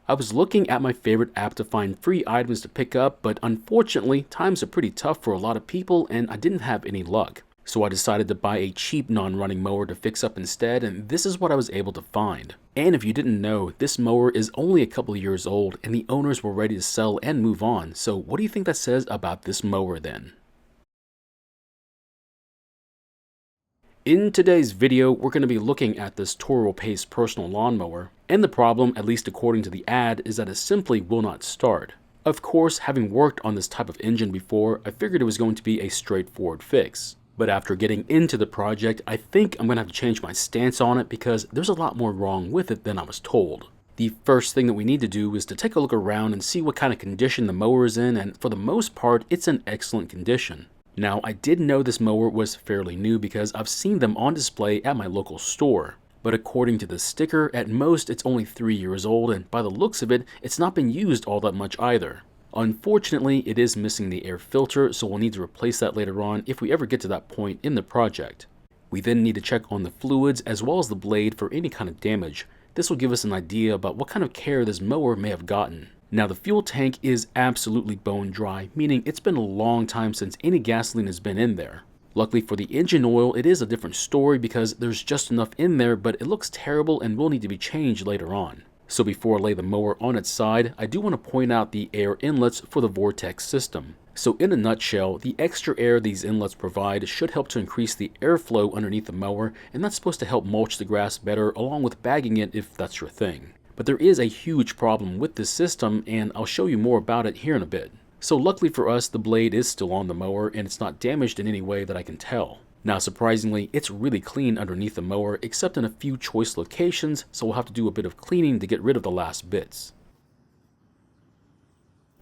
I was looking at my favorite app to find free items to pick up, but unfortunately, times are pretty tough for a lot of people and I didn't have any luck. So I decided to buy a cheap non-running mower to fix up instead, and this is what I was able to find. And if you didn't know, this mower is only a couple of years old and the owners were ready to sell and move on. So what do you think that says about this mower then? In today's video, we're going to be looking at this Toro Pace personal lawnmower, and the problem, at least according to the ad, is that it simply will not start. Of course, having worked on this type of engine before, I figured it was going to be a straightforward fix. But after getting into the project, I think I'm going to have to change my stance on it because there's a lot more wrong with it than I was told. The first thing that we need to do is to take a look around and see what kind of condition the mower is in, and for the most part, it's in excellent condition. Now, I did know this mower was fairly new because I've seen them on display at my local store. But according to the sticker, at most it's only 3 years old, and by the looks of it, it's not been used all that much either. Unfortunately, it is missing the air filter, so we'll need to replace that later on if we ever get to that point in the project. We then need to check on the fluids as well as the blade for any kind of damage. This will give us an idea about what kind of care this mower may have gotten. Now, the fuel tank is absolutely bone dry, meaning it's been a long time since any gasoline has been in there. Luckily for the engine oil, it is a different story because there's just enough in there, but it looks terrible and will need to be changed later on. So before I lay the mower on its side, I do want to point out the air inlets for the Vortex system. So in a nutshell, the extra air these inlets provide should help to increase the airflow underneath the mower, and that's supposed to help mulch the grass better along with bagging it if that's your thing. But there is a huge problem with this system, and I'll show you more about it here in a bit. So luckily for us, the blade is still on the mower and it's not damaged in any way that I can tell. Now surprisingly, it's really clean underneath the mower except in a few choice locations, so we'll have to do a bit of cleaning to get rid of the last bits.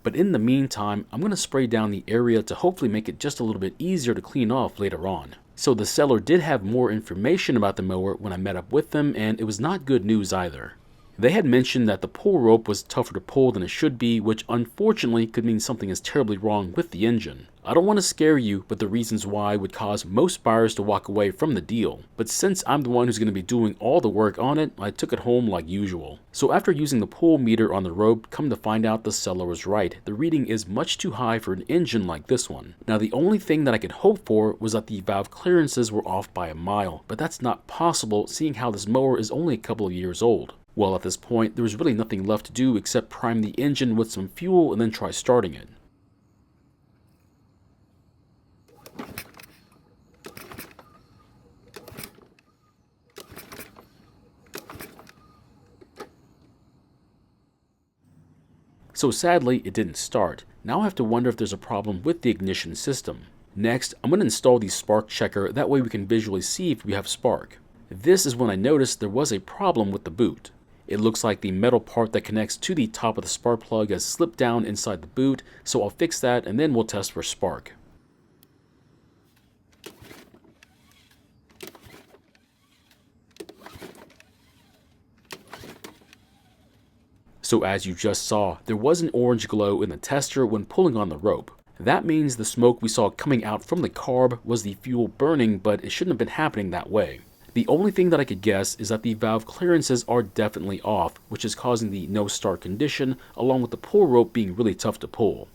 But in the meantime, I'm going to spray down the area to hopefully make it just a little bit easier to clean off later on. So the seller did have more information about the mower when I met up with them, and it was not good news either. They had mentioned that the pull rope was tougher to pull than it should be, which unfortunately could mean something is terribly wrong with the engine. I don't want to scare you, but the reasons why would cause most buyers to walk away from the deal. But since I'm the one who's going to be doing all the work on it, I took it home like usual. So after using the pull meter on the rope, come to find out the seller was right. The reading is much too high for an engine like this one. Now the only thing that I could hope for was that the valve clearances were off by a mile, but that's not possible seeing how this mower is only a couple of years old. Well, at this point, there was really nothing left to do except prime the engine with some fuel and then try starting it. So sadly, it didn't start. Now I have to wonder if there's a problem with the ignition system. Next, I'm going to install the spark checker, that way we can visually see if we have spark. This is when I noticed there was a problem with the boot. It looks like the metal part that connects to the top of the spark plug has slipped down inside the boot, so I'll fix that and then we'll test for spark. So as you just saw, there was an orange glow in the tester when pulling on the rope. That means the smoke we saw coming out from the carb was the fuel burning, but it shouldn't have been happening that way. The only thing that I could guess is that the valve clearances are definitely off, which is causing the no start condition, along with the pull rope being really tough to pull.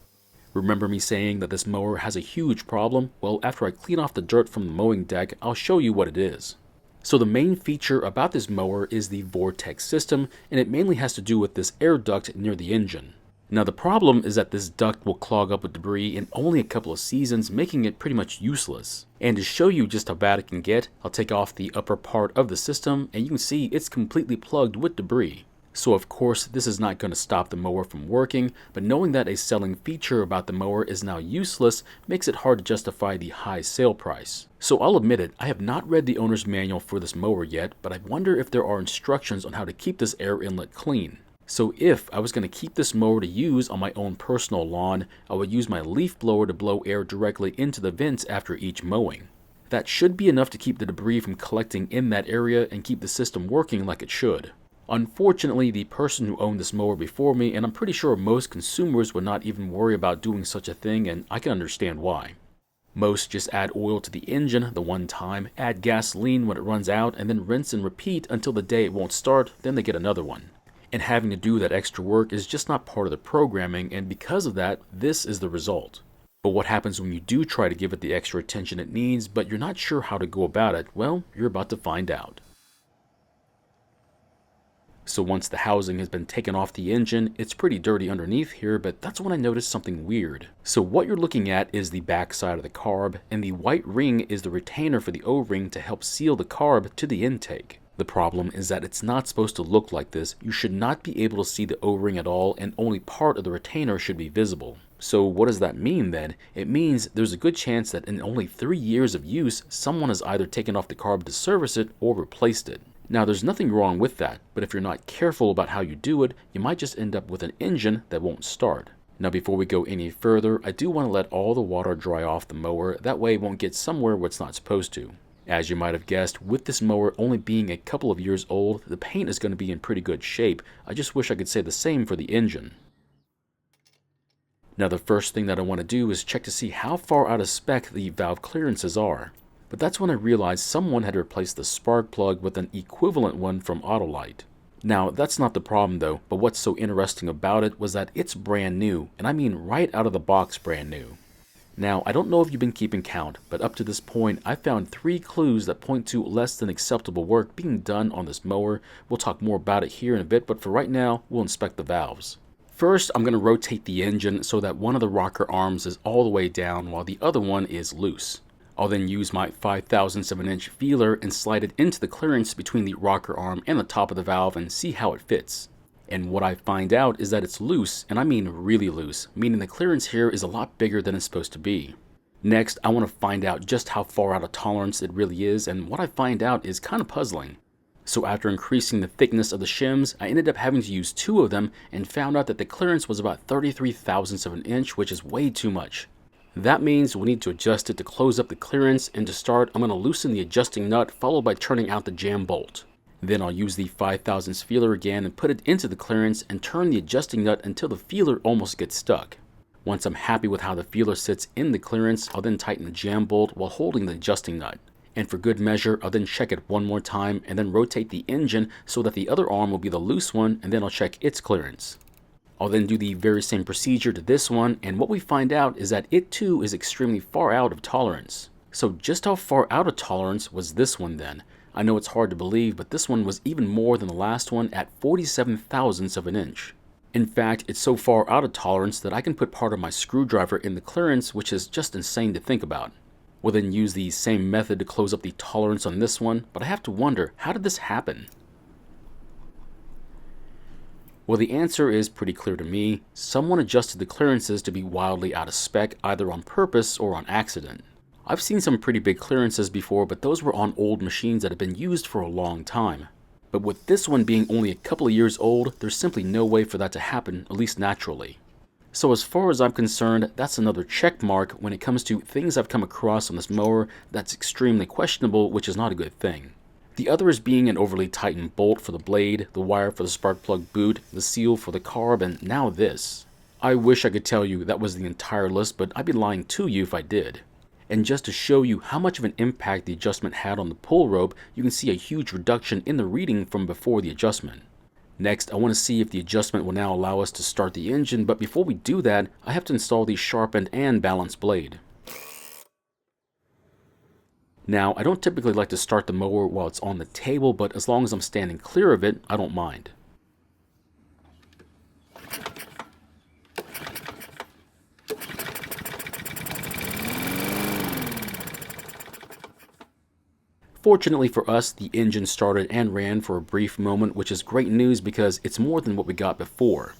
Remember me saying that this mower has a huge problem? Well, after I clean off the dirt from the mowing deck, I'll show you what it is. So the main feature about this mower is the Vortex system, and it mainly has to do with this air duct near the engine. Now the problem is that this duct will clog up with debris in only a couple of seasons, making it pretty much useless. And to show you just how bad it can get, I'll take off the upper part of the system and you can see it's completely plugged with debris. So of course this is not going to stop the mower from working, but knowing that a selling feature about the mower is now useless makes it hard to justify the high sale price. So I'll admit it, I have not read the owner's manual for this mower yet, but I wonder if there are instructions on how to keep this air inlet clean. So if I was going to keep this mower to use on my own personal lawn, I would use my leaf blower to blow air directly into the vents after each mowing. That should be enough to keep the debris from collecting in that area and keep the system working like it should. Unfortunately, the person who owned this mower before me, and I'm pretty sure most consumers would not even worry about doing such a thing, and I can understand why. Most just add oil to the engine the one time, add gasoline when it runs out, and then rinse and repeat until the day it won't start, then they get another one. And having to do that extra work is just not part of the programming, and because of that, this is the result. But what happens when you do try to give it the extra attention it needs, but you're not sure how to go about it? Well, you're about to find out. So once the housing has been taken off the engine, it's pretty dirty underneath here, but that's when I noticed something weird. So what you're looking at is the back side of the carb, and the white ring is the retainer for the O-ring to help seal the carb to the intake. The problem is that it's not supposed to look like this. You should not be able to see the O-ring at all, and only part of the retainer should be visible. So what does that mean then? It means there's a good chance that in only 3 years of use, someone has either taken off the carb to service it or replaced it. Now there's nothing wrong with that, but if you're not careful about how you do it, you might just end up with an engine that won't start. Now before we go any further, I do want to let all the water dry off the mower, that way it won't get somewhere where it's not supposed to. As you might have guessed, with this mower only being a couple of years old, the paint is going to be in pretty good shape. I just wish I could say the same for the engine. Now the first thing that I want to do is check to see how far out of spec the valve clearances are. But that's when I realized someone had replaced the spark plug with an equivalent one from Autolite. Now that's not the problem though, but what's so interesting about it was that it's brand new, and I mean right out of the box brand new. Now I don't know if you've been keeping count, but up to this point I found 3 clues that point to less than acceptable work being done on this mower. We'll talk more about it here in a bit, but for right now we'll inspect the valves. First, I'm going to rotate the engine so that one of the rocker arms is all the way down while the other one is loose. I'll then use my 5/1000 of an inch feeler and slide it into the clearance between the rocker arm and the top of the valve and see how it fits. And what I find out is that it's loose, and I mean really loose, meaning the clearance here is a lot bigger than it's supposed to be. Next, I want to find out just how far out of tolerance it really is, and what I find out is kind of puzzling. So after increasing the thickness of the shims, I ended up having to use 2 of them and found out that the clearance was about 33/1000 of an inch, which is way too much. That means we need to adjust it to close up the clearance, and to start, I'm going to loosen the adjusting nut followed by turning out the jam bolt. Then I'll use the 5/1000 feeler again and put it into the clearance and turn the adjusting nut until the feeler almost gets stuck. Once I'm happy with how the feeler sits in the clearance, I'll then tighten the jam bolt while holding the adjusting nut. And for good measure, I'll then check it one more time and then rotate the engine so that the other arm will be the loose one, and then I'll check its clearance. I'll then do the very same procedure to this one, and what we find out is that it too is extremely far out of tolerance. So just how far out of tolerance was this one then? I know it's hard to believe, but this one was even more than the last one at 47/1000 of an inch. In fact, it's so far out of tolerance that I can put part of my screwdriver in the clearance, which is just insane to think about. We'll then use the same method to close up the tolerance on this one, but I have to wonder, how did this happen? Well, the answer is pretty clear to me. Someone adjusted the clearances to be wildly out of spec, either on purpose or on accident. I've seen some pretty big clearances before, but those were on old machines that have been used for a long time. But with this one being only a couple of years old, there's simply no way for that to happen, at least naturally. So as far as I'm concerned, that's another check mark when it comes to things I've come across on this mower that's extremely questionable, which is not a good thing. The other is being an overly tightened bolt for the blade, the wire for the spark plug boot, the seal for the carb, and now this. I wish I could tell you that was the entire list, but I'd be lying to you if I did. And just to show you how much of an impact the adjustment had on the pull rope, you can see a huge reduction in the reading from before the adjustment. Next, I want to see if the adjustment will now allow us to start the engine, but before we do that, I have to install the sharpened and balanced blade. Now, I don't typically like to start the mower while it's on the table, but as long as I'm standing clear of it, I don't mind. Fortunately for us, the engine started and ran for a brief moment, which is great news because it's more than what we got before.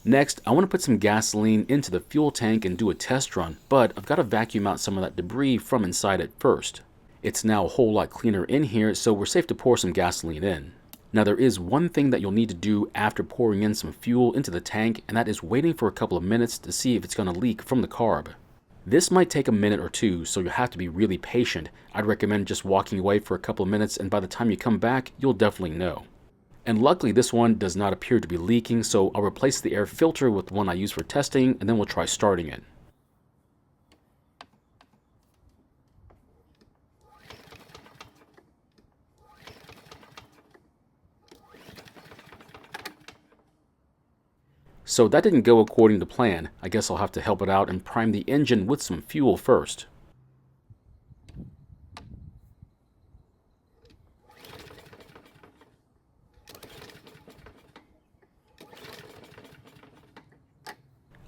Next, I want to put some gasoline into the fuel tank and do a test run, but I've got to vacuum out some of that debris from inside it first. It's now a whole lot cleaner in here, so we're safe to pour some gasoline in. Now there is one thing that you'll need to do after pouring in some fuel into the tank, and that is waiting for a couple of minutes to see if it's going to leak from the carb. This might take a minute or two, so you'll have to be really patient. I'd recommend just walking away for a couple of minutes, and by the time you come back, you'll definitely know. And luckily this one does not appear to be leaking, so I'll replace the air filter with one I use for testing, and then we'll try starting it. So that didn't go according to plan. I guess I'll have to help it out and prime the engine with some fuel first.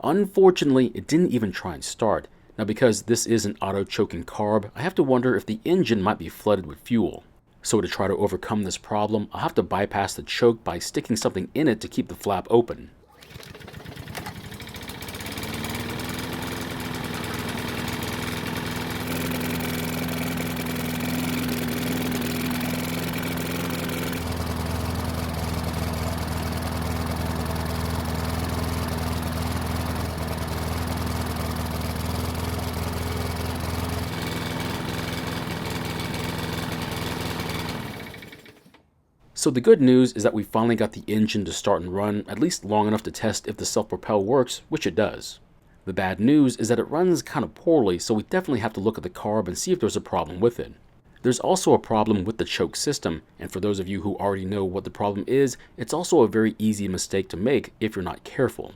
Unfortunately, it didn't even try and start. Now, because this is an auto-choking carb, I have to wonder if the engine might be flooded with fuel. So to try to overcome this problem, I'll have to bypass the choke by sticking something in it to keep the flap open. So the good news is that we finally got the engine to start and run, at least long enough to test if the self-propel works, which it does. The bad news is that it runs kind of poorly, so we definitely have to look at the carb and see if there's a problem with it. There's also a problem with the choke system, and for those of you who already know what the problem is, it's also a very easy mistake to make if you're not careful.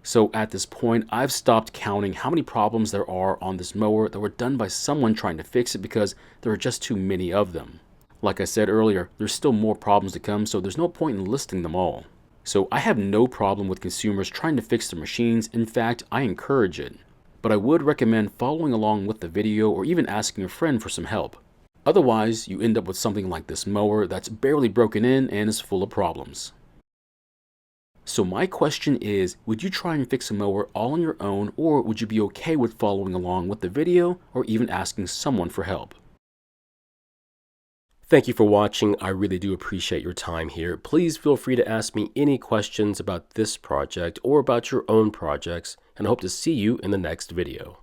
So at this point, I've stopped counting how many problems there are on this mower that were done by someone trying to fix it because there are just too many of them. Like I said earlier, there's still more problems to come, so there's no point in listing them all. So I have no problem with consumers trying to fix their machines. In fact, I encourage it. But I would recommend following along with the video or even asking a friend for some help. Otherwise, you end up with something like this mower that's barely broken in and is full of problems. So my question is, would you try and fix a mower all on your own, or would you be okay with following along with the video or even asking someone for help? Thank you for watching. I really do appreciate your time here. Please feel free to ask me any questions about this project or about your own projects, and I hope to see you in the next video.